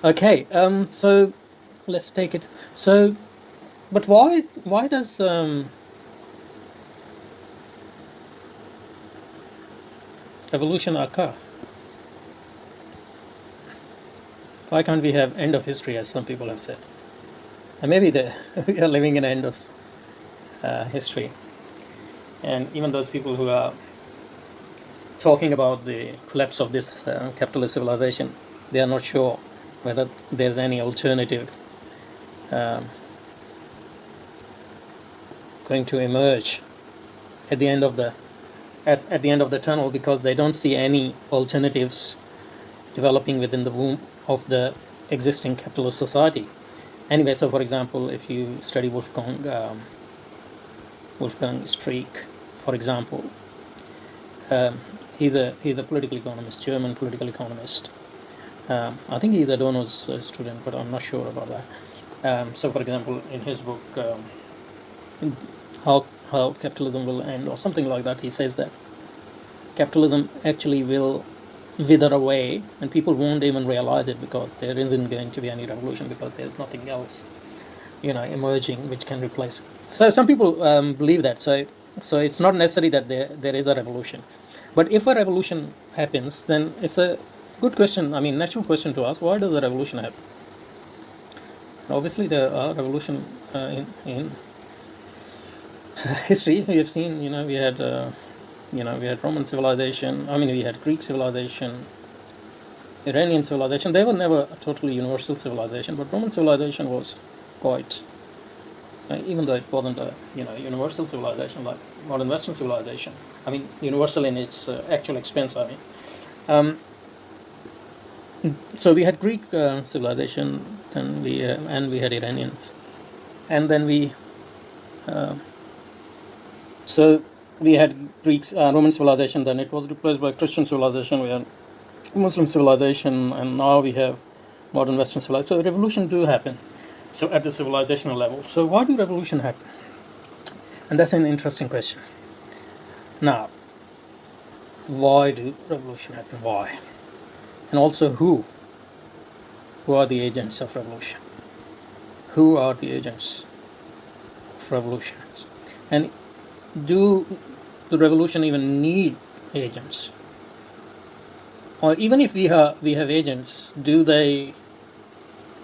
Okay, so let's take it. So, but why does evolution occur? Why can't we have end of history, as some people have said? And maybe we are living in end of history. And even those people who are talking about the collapse of this capitalist civilization, they are not sure whether there's any alternative um, going to emerge at the end of the at the end of the tunnel, because they don't see any alternatives developing within the womb of the existing capitalist society. Anyway, so for example, if you study Wolfgang Streeck, for example, he's a political economist, German political economist. I think he's a Adorno's student, but I'm not sure about that. So, for example, in his book, how capitalism will end, or something like that, he says that capitalism actually will wither away, and people won't even realize it, because there isn't going to be any revolution, because there's nothing else, emerging which can replace. So some people believe that. So it's not necessary that there is a revolution, but if a revolution happens, then it's a good question. I mean, natural question to ask: why does a revolution happen? Obviously, there are revolution in history. We have seen, we had. We had Roman civilization. I mean, we had Greek civilization, Iranian civilization. They were never a totally universal civilization, but Roman civilization was quite, even though it wasn't a universal civilization like modern Western civilization. I mean, universal in its actual expense. I mean, so we had Greek civilization, and we had Iranians, and then so we had Greeks, Roman civilization, then it was replaced by Christian civilization, we had Muslim civilization, and now we have modern Western civilization. So revolution do happen, so at the civilizational level. So why do revolution happen? And that's an interesting question. Now, why do revolution happen? Why? And also who are the agents of revolution? Who are the agents of revolutions? And do the revolution even need agents? Or even if we have agents, do they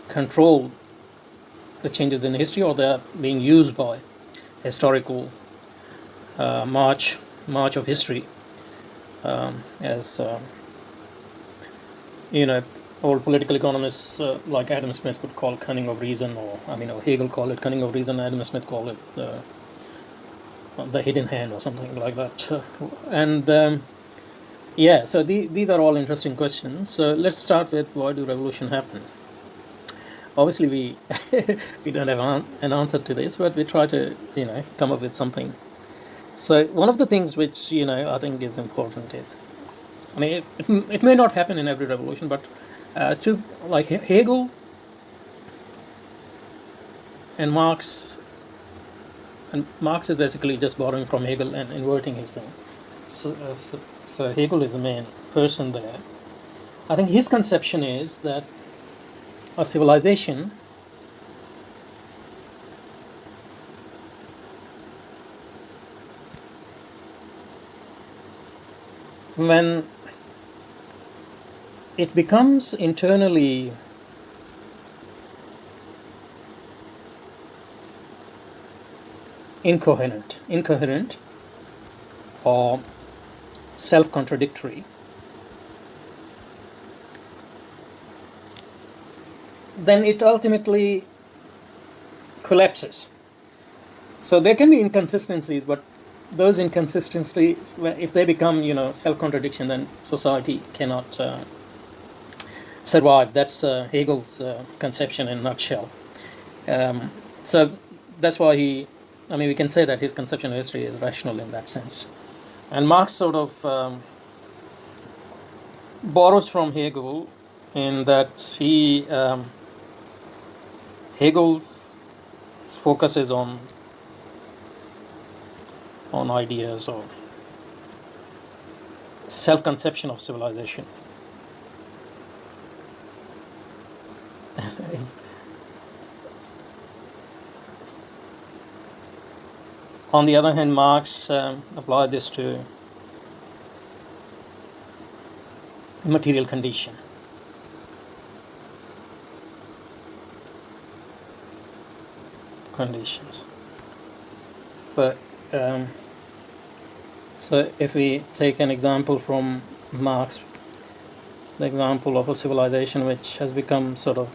control the changes in history, or they are being used by historical march of history, as old political economists like Adam Smith would call cunning of reason, or Hegel called it cunning of reason, Adam Smith called it the hidden hand, or something like that. And yeah, so these are all interesting questions. So let's start with, why do revolution happen? Obviously, we don't have an answer to this, but we try to come up with something. So one of the things which I think is important is, I mean, it may not happen in every revolution, but to like Hegel and Marx. And Marx is basically just borrowing from Hegel and inverting his thing. So Hegel is the main person there. I think his conception is that a civilization when it becomes internally incoherent or self-contradictory, then it ultimately collapses. So there can be inconsistencies, but those inconsistencies, if they become self-contradiction, then society cannot survive. That's Hegel's conception in a nutshell. So that's why we can say that his conception of history is rational in that sense. And Marx sort of borrows from Hegel in that Hegel's focus is on ideas or self-conception of civilization. On the other hand, Marx applied this to material conditions. So, so if we take an example from Marx, the example of a civilization which has become sort of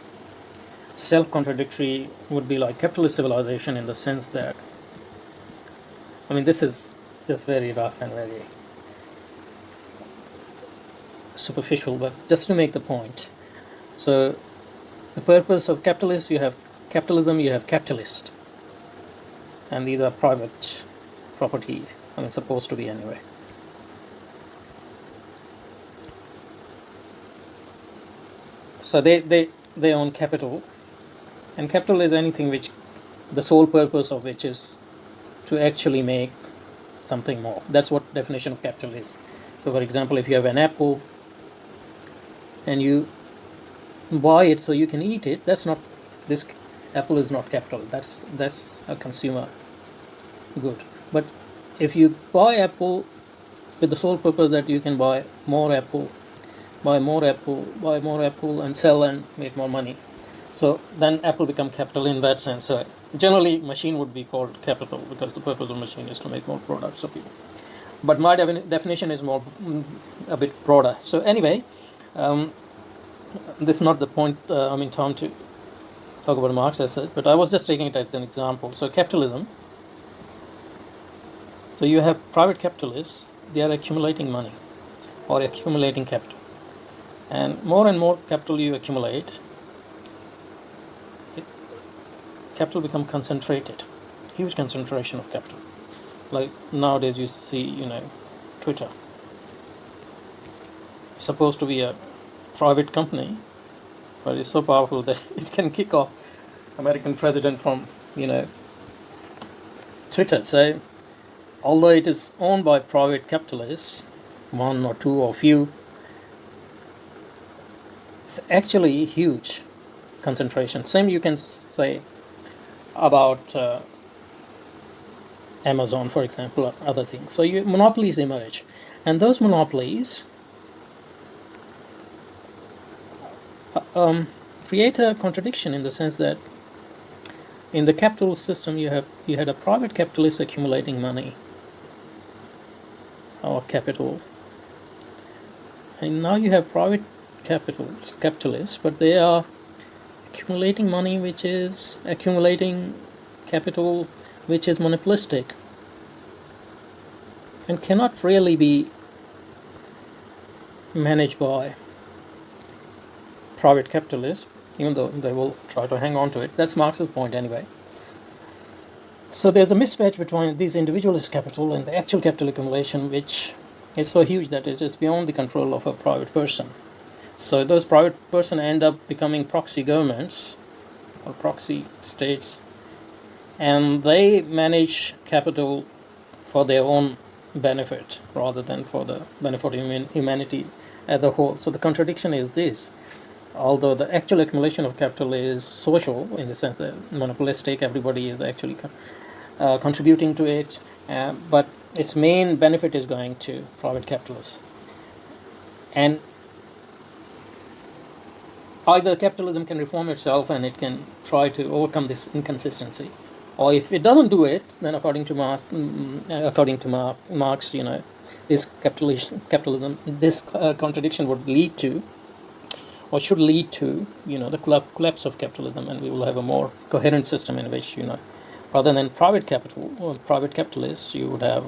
self-contradictory would be like capitalist civilization, in the sense that, I mean, this is just very rough and very superficial, but just to make the point. So the purpose of capitalists, you have capitalism, you have capitalist, and these are private property, I mean, supposed to be anyway. So they own capital, and capital is anything which the sole purpose of which is to actually make something more. That's what definition of capital is. So for example, if you have an apple and you buy it so you can eat it, that's not, this apple is not capital, that's a consumer good. But if you buy apple with the sole purpose that you can buy more apple, and sell and make more money, so then apple become capital in that sense. So generally machine would be called capital because the purpose of machine is to make more products of people. But my definition is more a bit broader. So anyway, this is not the point, time to talk about Marx as such, but I was just taking it as an example. So capitalism, so you have private capitalists, they are accumulating money or accumulating capital, and more capital you accumulate, capital become concentrated, huge concentration of capital. Like nowadays you see, Twitter, it's supposed to be a private company, but it's so powerful that it can kick off American president from, Twitter. So although it is owned by private capitalists, one or two or few, it's actually huge concentration. Same you can say about Amazon, for example, or other things. So monopolies emerge, and those monopolies create a contradiction, in the sense that in the capital system you had a private capitalist accumulating money or capital, and now you have private capitalists, but they are accumulating money, which is accumulating capital which is monopolistic and cannot really be managed by private capitalists, even though they will try to hang on to it. That's Marx's point anyway. So there's a mismatch between these individualist capital and the actual capital accumulation, which is so huge that it is beyond the control of a private person. So those private persons end up becoming proxy governments or proxy states, and they manage capital for their own benefit rather than for the benefit of humanity as a whole. So the contradiction is this: although the actual accumulation of capital is social, in the sense that monopolistic, everybody is actually contributing to it, but its main benefit is going to private capitalists. And either capitalism can reform itself and it can try to overcome this inconsistency, or if it doesn't do it, then according to Marx, this capitalism, this contradiction would lead to, or should lead to, the collapse of capitalism, and we will have a more coherent system in which, rather than private capital or private capitalists, you would have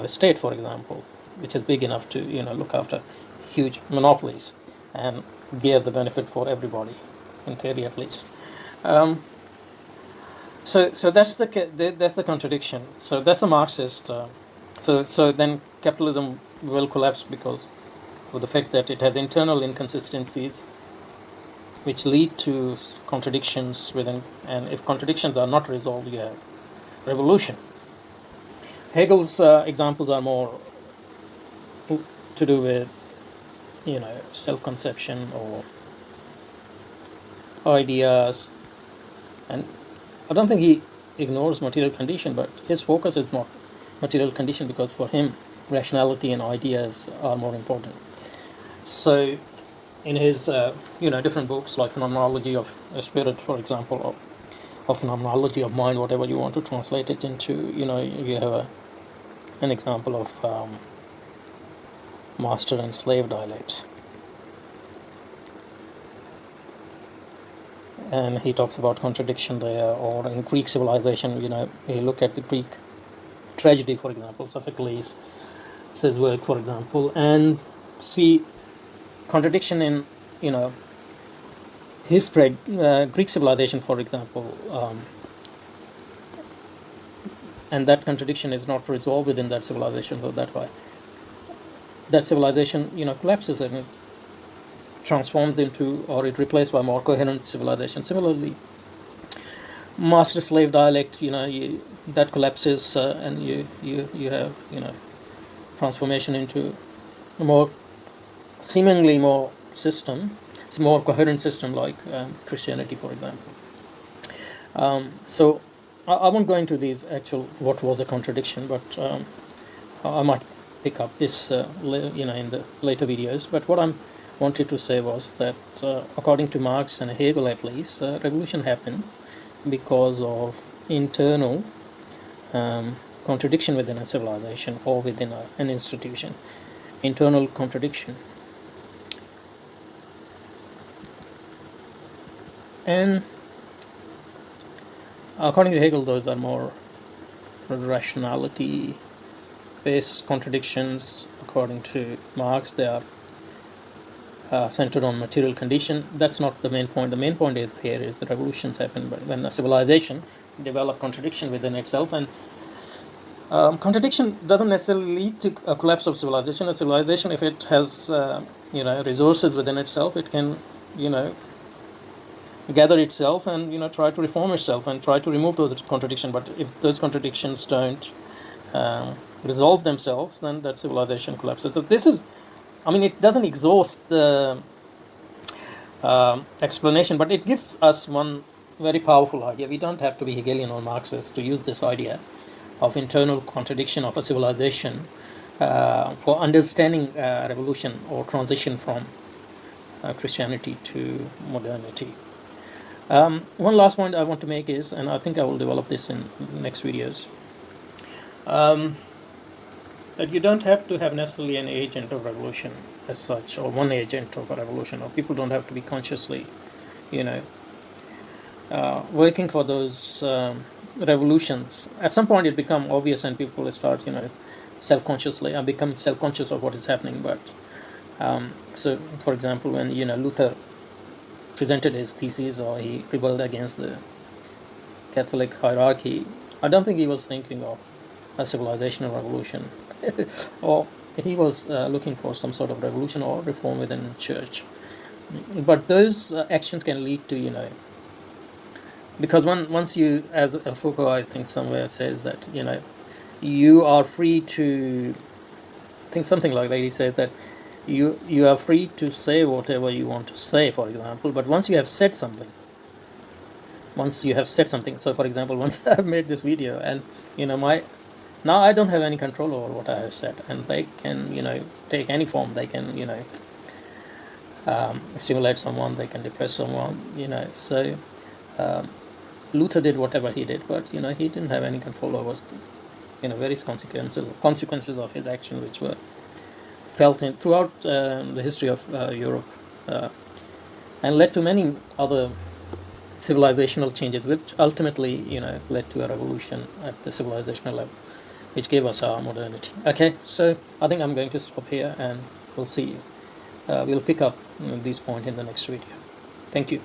a state, for example, which is big enough to look after huge monopolies and give the benefit for everybody, in theory at least. So that's the contradiction. So that's the Marxist. So then capitalism will collapse because of the fact that it has internal inconsistencies, which lead to contradictions within, and if contradictions are not resolved, you have revolution. Hegel's examples are more to do with self-conception or ideas, and I don't think he ignores material condition, but his focus is not material condition, because for him rationality and ideas are more important. So in his different books like Phenomenology of Spirit, for example, or Phenomenology of Mind, whatever you want to translate it into, you have an example of master and slave dialect, and he talks about contradiction there. Or in Greek civilization, you look at the Greek tragedy, for example, Sophocles' his work, for example, and see contradiction in his Greek civilization, for example, and that contradiction is not resolved within that civilization. So that's why that civilization collapses, and it transforms into, or it replaced by more coherent civilization. Similarly, master slave dialect, that collapses, and you have transformation into a more seemingly more system. It's a more coherent system, like Christianity, for example. So I won't go into these actual what was the contradiction, but I might pick up this in the later videos. But what I wanted to say was that according to Marx and Hegel, at least, revolution happened because of internal contradiction within a civilization or within an institution. Internal contradiction. And according to Hegel, those are more rationality-based contradictions. According to Marx, they are centered on material condition. That's not the main point. The main point is the revolutions happen when a civilization develops contradiction within itself, and contradiction doesn't necessarily lead to a collapse of civilization. A civilization, if it has resources within itself, it can gather itself and try to reform itself and try to remove those contradictions. But if those contradictions don't resolve themselves, then that civilization collapses. So this is, it doesn't exhaust the explanation, but it gives us one very powerful idea. We don't have to be Hegelian or Marxist to use this idea of internal contradiction of a civilization for understanding revolution or transition from Christianity to modernity. One last point I want to make is, and I think I will develop this in next videos, that you don't have to have necessarily an agent of revolution as such, or one agent of a revolution, or people don't have to be consciously, working for those revolutions. At some point it become obvious and people start, self-consciously, become self-conscious of what is happening. But so, for example, when, Luther presented his thesis, or he rebelled against the Catholic hierarchy, I don't think he was thinking of a civilizational revolution, or he was looking for some sort of revolution or reform within the church. But those actions can lead to, because once you, as Foucault, I think somewhere says that, you are free to, I think something like that, he says that you are free to say whatever you want to say, for example, but once you have said something, so for example, once I've made this video, and now I don't have any control over what I have said, and they can take any form. They can stimulate someone, they can depress someone, so Luther did whatever he did, but he didn't have any control over various consequences of his action, which were felt throughout the history of Europe, and led to many other civilizational changes, which ultimately led to a revolution at the civilizational level, which gave us our modernity. Okay, so I think I'm going to stop here, and we'll see. We'll pick up these points in the next video. Thank you.